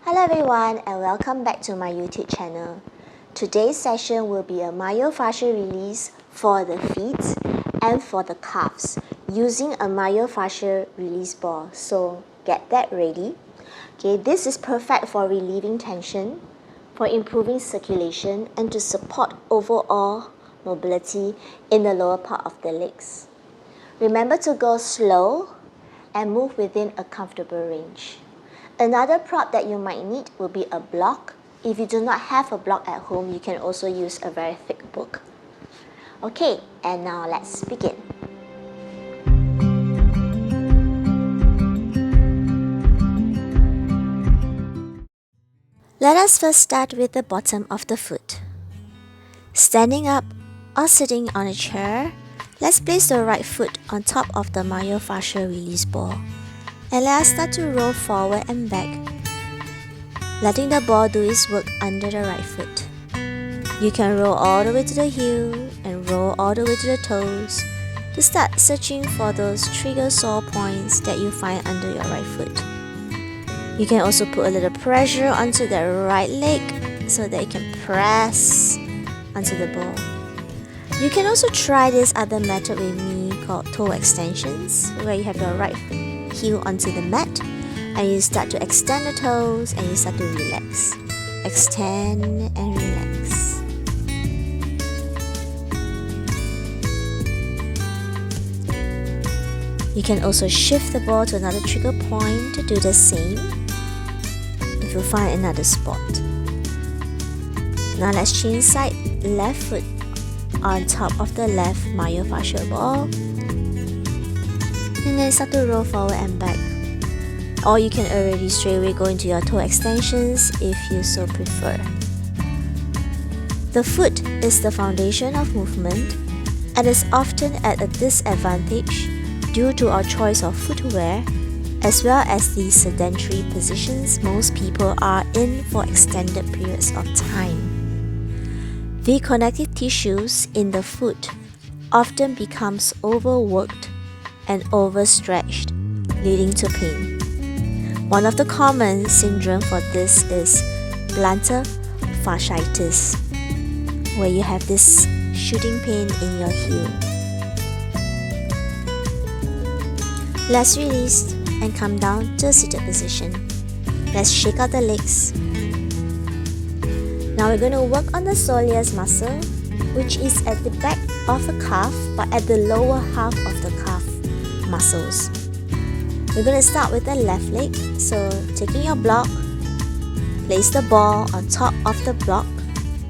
Hello everyone and welcome back to my YouTube channel. Today's session will be a myofascial release for the feet and for the calves using a myofascial release ball. So get that ready. Okay, this is perfect for relieving tension, for improving circulation and to support overall mobility in the lower part of the legs. Remember to go slow and move within a comfortable range. Another prop that you might need will be a block. If you do not have a block at home, you can also use a very thick book. Okay, and now let's begin. Let us first start with the bottom of the foot. Standing up or sitting on a chair, let's place the right foot on top of the myofascial release ball. And let us start to roll forward and back, letting the ball do its work under the right foot. You can roll all the way to the heel and roll all the way to the toes to start searching for those trigger sore points that you find under your right foot. You can also put a little pressure onto the right leg so that you can press onto the ball. You can also try this other method with me called toe extensions, where you have your right heel onto the mat and you start to extend the toes and you start to relax. Extend and relax. You can also shift the ball to another trigger point to do the same if you find another spot. Now let's change side, left foot on top of the left myofascial ball. And then start to roll forward and back. Or you can already straight away go into your toe extensions if you so prefer. The foot is the foundation of movement and is often at a disadvantage due to our choice of footwear as well as the sedentary positions most people are in for extended periods of time. The connective tissues in the foot often becomes overworked and overstretched, leading to pain. One of the common syndromes for this is plantar fasciitis, where you have this shooting pain in your heel. Let's release and come down to a seated position. Let's shake out the legs. Now we're going to work on the soleus muscle, which is at the back of the calf but at the lower half of the calf muscles. We're going to start with the left leg. So taking your block, place the ball on top of the block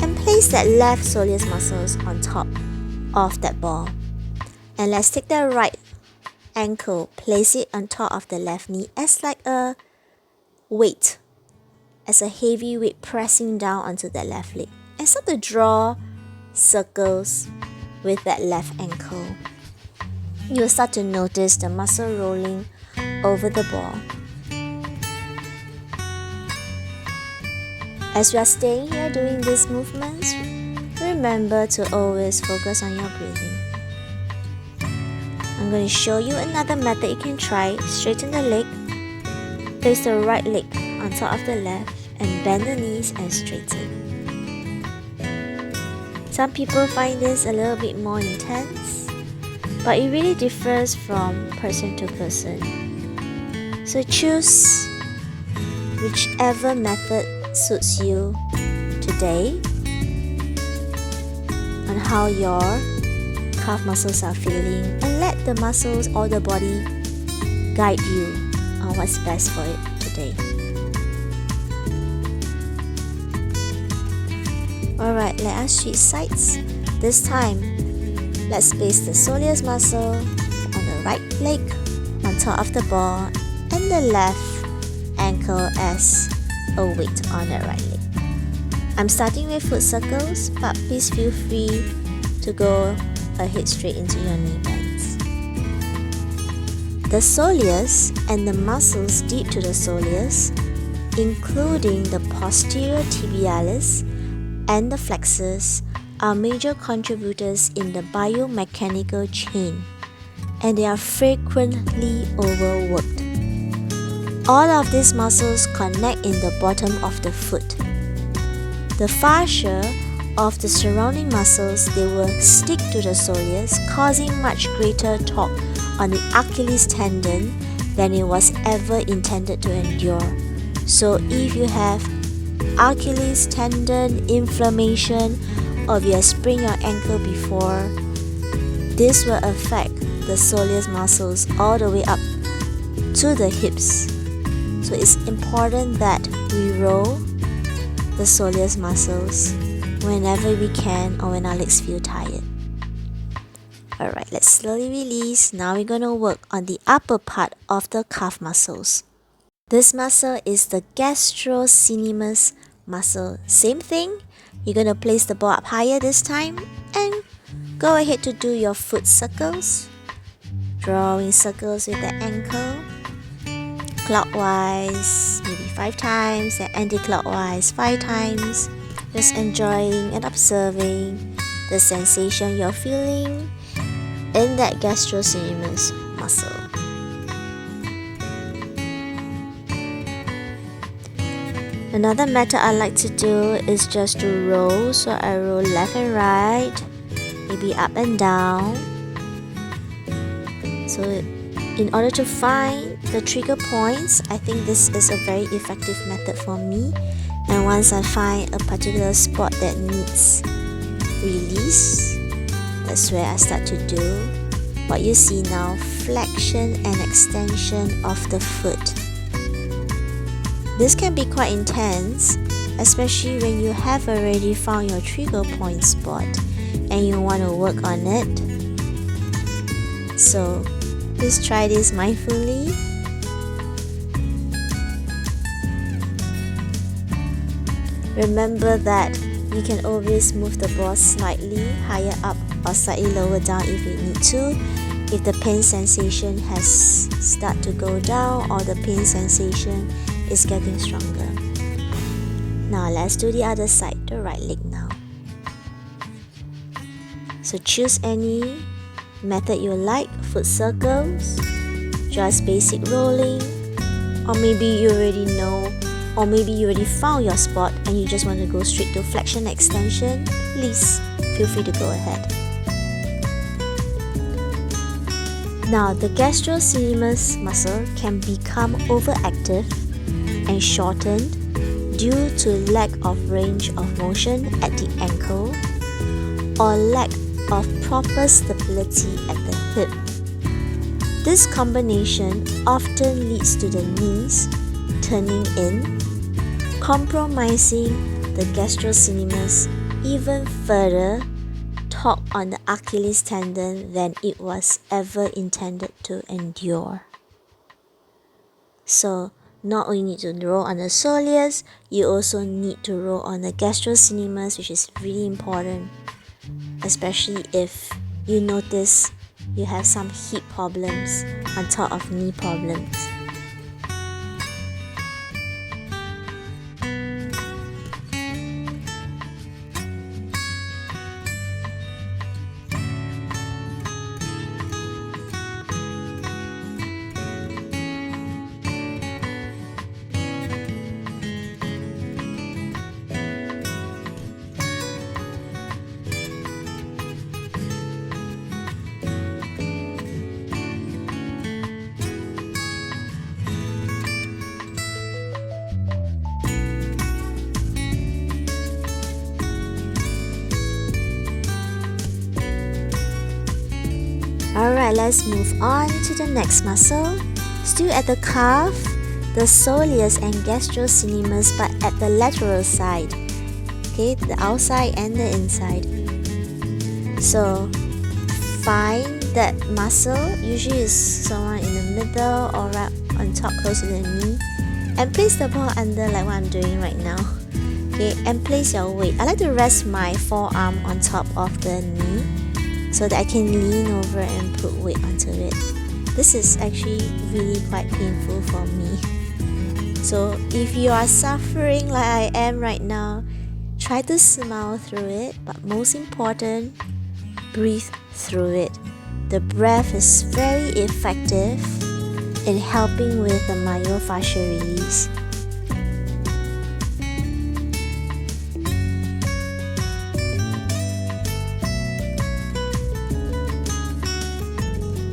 and place that left soleus muscles on top of that ball. And let's take the right ankle, place it on top of the left knee as like a weight, as a heavy weight pressing down onto that left leg, and start to draw circles with that left ankle. You'll start to notice the muscle rolling over the ball. As we are staying here doing these movements, remember to always focus on your breathing. I'm going to show you another method you can try. Straighten the leg, place the right leg on top of the left and bend the knees and straighten. Some people find this a little bit more intense, but it really differs from person to person. So choose whichever method suits you today on how your calf muscles are feeling, and let the muscles or the body guide you on what's best for it today. Alright, let us switch sides. This time, let's place the soleus muscle on the right leg on top of the ball and the left ankle as a weight on the right leg. I'm starting with foot circles, but please feel free to go ahead straight into your knee bends. The soleus and the muscles deep to the soleus, including the posterior tibialis and the flexors, are major contributors in the biomechanical chain, and they are frequently overworked. All of these muscles connect in the bottom of the foot. The fascia of the surrounding muscles, they will stick to the soleus, causing much greater torque on the Achilles tendon than it was ever intended to endure. So if you have Achilles tendon inflammation, or if you have sprained your ankle before, this will affect the soleus muscles all the way up to the hips. So it's important that we roll the soleus muscles whenever we can or when our legs feel tired. Alright, let's slowly release. Now we're going to work on the upper part of the calf muscles. This muscle is the gastrocnemius muscle. Same thing, you're going to place the ball up higher this time and go ahead to do your foot circles. Drawing circles with the ankle. Clockwise, maybe 5 times, and anti-clockwise 5 times. Just enjoying and observing the sensation you're feeling in that gastrocnemius muscle. Another method I like to do is just to roll. So I roll left and right, maybe up and down. So in order to find the trigger points, I think this is a very effective method for me. And once I find a particular spot that needs release, that's where I start to do what you see now, flexion and extension of the foot. This can be quite intense, especially when you have already found your trigger point spot and you want to work on it. So please try this mindfully. Remember that you can always move the ball slightly higher up or slightly lower down if you need to, if the pain sensation has started to go down or the pain sensation is getting stronger. Now let's do the other side, the right leg now. So choose any method you like, foot circles, just basic rolling, or maybe you already know, or maybe you already found your spot and you just want to go straight to flexion extension. Please feel free to go ahead. Now the gastrocnemius muscle can become overactive and shortened due to lack of range of motion at the ankle or lack of proper stability at the hip. This combination often leads to the knees turning in, compromising the gastrocnemius even further, torque on the Achilles tendon than it was ever intended to endure. So not only need to roll on the soleus, you also need to roll on the gastrocnemius, which is really important, especially if you notice you have some hip problems on top of knee problems. Alright, let's move on to the next muscle. Still at the calf, the soleus and gastrocnemius, but at the lateral side. Okay, the outside and the inside. So find that muscle, usually is somewhere in the middle or right on top close to the knee, and place the ball under like what I'm doing right now. Okay, and place your weight. I like to rest my forearm on top of the knee so that I can lean over and put weight onto it. This is actually really quite painful for me. So if you are suffering like I am right now, try to smile through it, but most important, breathe through it. The breath is very effective in helping with the myofascial release.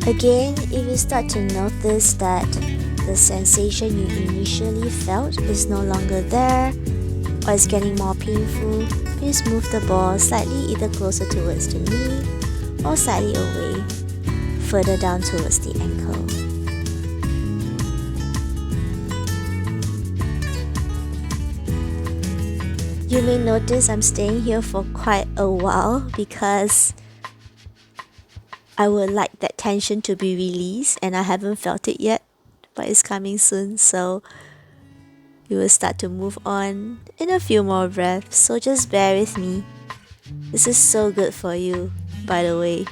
Again, if you start to notice that the sensation you initially felt is no longer there or is getting more painful, please move the ball slightly either closer towards the knee or slightly away, further down towards the ankle. You may notice I'm staying here for quite a while because I would like that tension to be released and I haven't felt it yet, but it's coming soon, so we will start to move on in a few more breaths, so just bear with me. This is so good for you, by the way.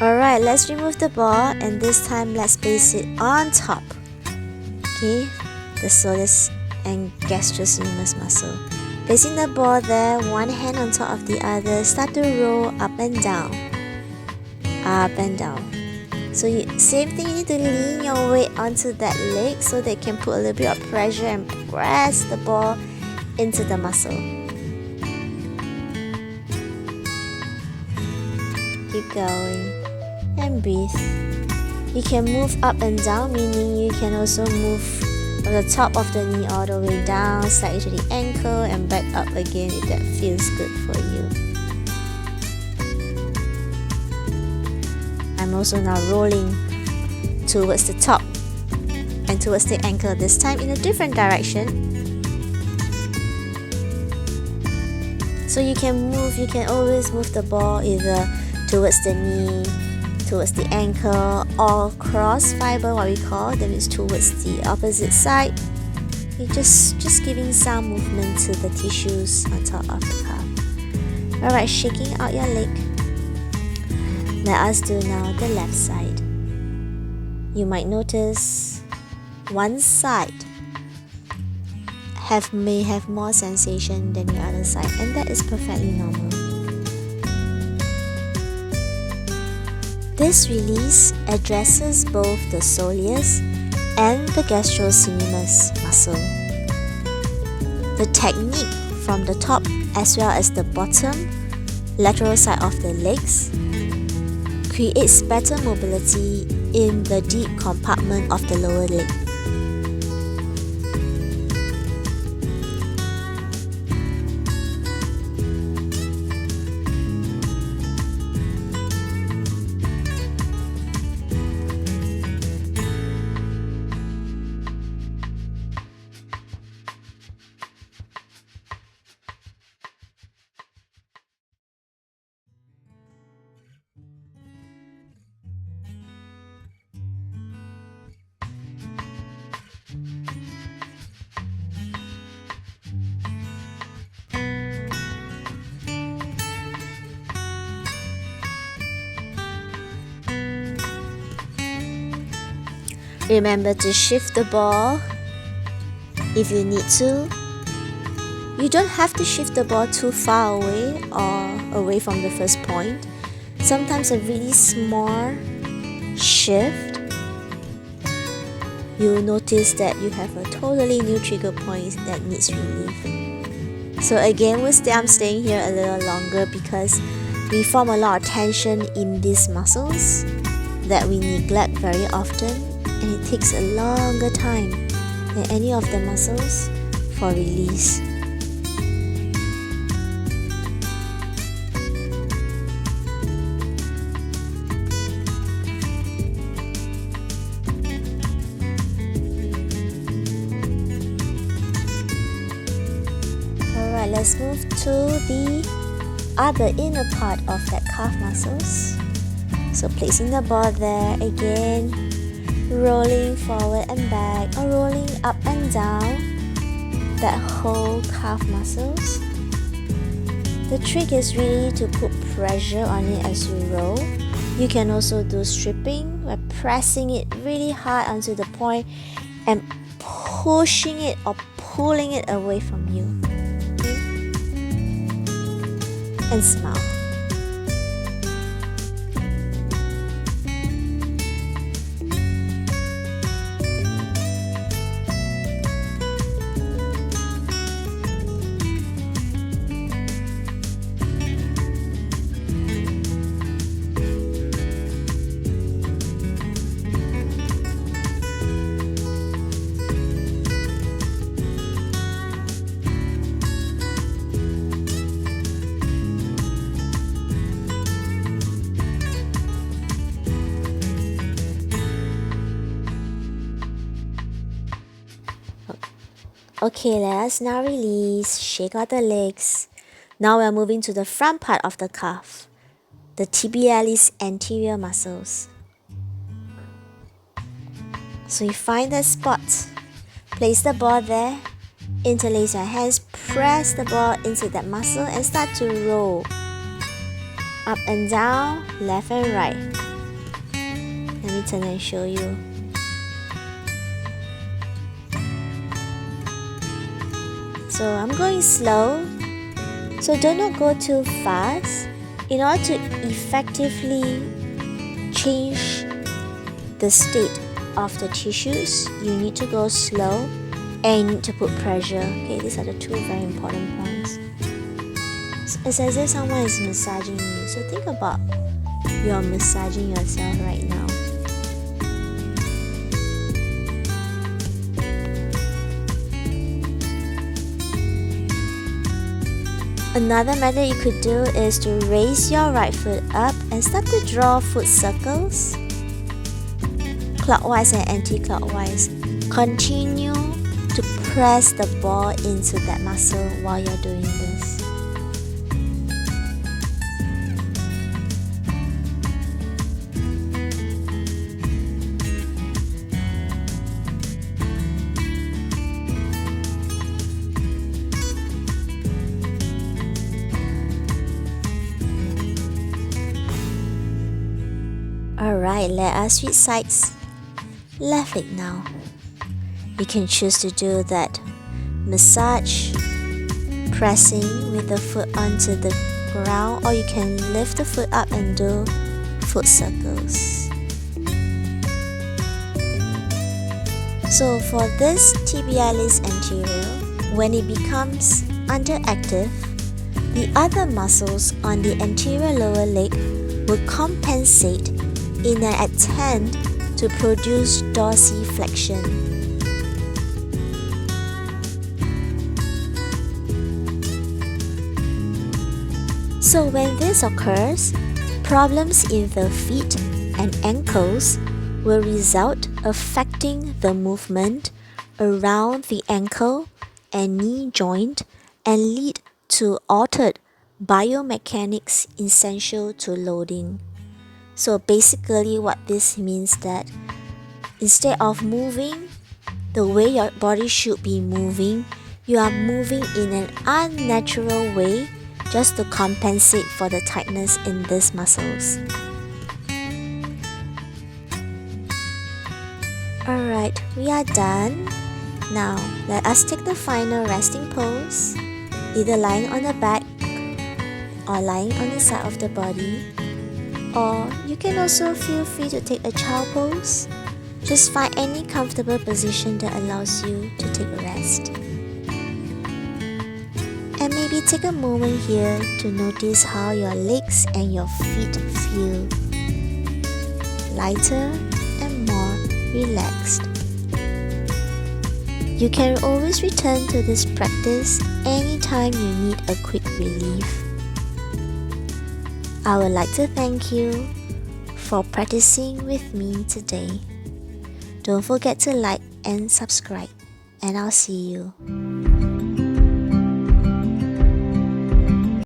Alright, let's remove the ball and this time let's place it on top. Okay, the soleus and gastrocnemius muscle. Placing the ball there, one hand on top of the other, start to roll up and down. Up and down. So same thing, you need to lean your weight onto that leg so they can put a little bit of pressure and press the ball into the muscle. Keep going and breathe. You can move up and down, meaning you can also move from the top of the knee all the way down, slightly to the ankle and back up again if that feels good for you. I'm also now rolling towards the top and towards the ankle, this time in a different direction. So you can always move the ball either towards the knee, towards the ankle, or cross fiber, what we call, that means towards the opposite side. You're just giving some movement to the tissues on top of the calf. Alright, shaking out your leg. Let us do now the left side. You might notice one side may have more sensation than the other side, and that is perfectly normal. This release addresses both the soleus and the gastrocnemius muscle. The technique from the top as well as the bottom, lateral side of the legs creates better mobility in the deep compartment of the lower leg. Remember to shift the ball if you need to. You don't have to shift the ball too far away or away from the first point. Sometimes a really small shift, you'll notice that you have a totally new trigger point that needs relief. So again, I'm staying here a little longer because we form a lot of tension in these muscles that we neglect very often, and it takes a longer time than any of the muscles for release. Alright, let's move to the other inner part of that calf muscles. So placing the ball there again, rolling forward and back or rolling up and down that whole calf muscles. The trick is really to put pressure on it as you roll. You can also do stripping by pressing it really hard onto the point and pushing it or pulling it away from you. Okay? And smile. Okay, let us now release, shake out the legs. Now we're moving to the front part of the calf, the tibialis anterior muscles. So you find the spot, place the ball there, interlace your hands, press the ball into that muscle and start to roll. Up and down, left and right. Let me turn and show you. So I'm going slow, so do not go too fast. In order to effectively change the state of the tissues, you need to go slow and you need to put pressure. Okay, these are the two very important points. It's as if someone is massaging you, so think about you're massaging yourself right now. Another method you could do is to raise your right foot up and start to draw foot circles, clockwise and anti-clockwise. Continue to press the ball into that muscle while you're doing this. Alright, let us switch sides. Left leg now. You can choose to do that massage, pressing with the foot onto the ground, or you can lift the foot up and do foot circles. So for this tibialis anterior, when it becomes underactive, the other muscles on the anterior lower leg will compensate in an attempt to produce dorsiflexion. So when this occurs, problems in the feet and ankles will result, affecting the movement around the ankle and knee joint and lead to altered biomechanics essential to loading. So basically what this means that instead of moving the way your body should be moving, you are moving in an unnatural way just to compensate for the tightness in these muscles. Alright, we are done. Now, let us take the final resting pose, either lying on the back or lying on the side of the body. Or you can also feel free to take a child pose. Just find any comfortable position that allows you to take a rest. And maybe take a moment here to notice how your legs and your feet feel lighter and more relaxed. You can always return to this practice anytime you need a quick relief. I would like to thank you for practicing with me today. Don't forget to like and subscribe, and I'll see you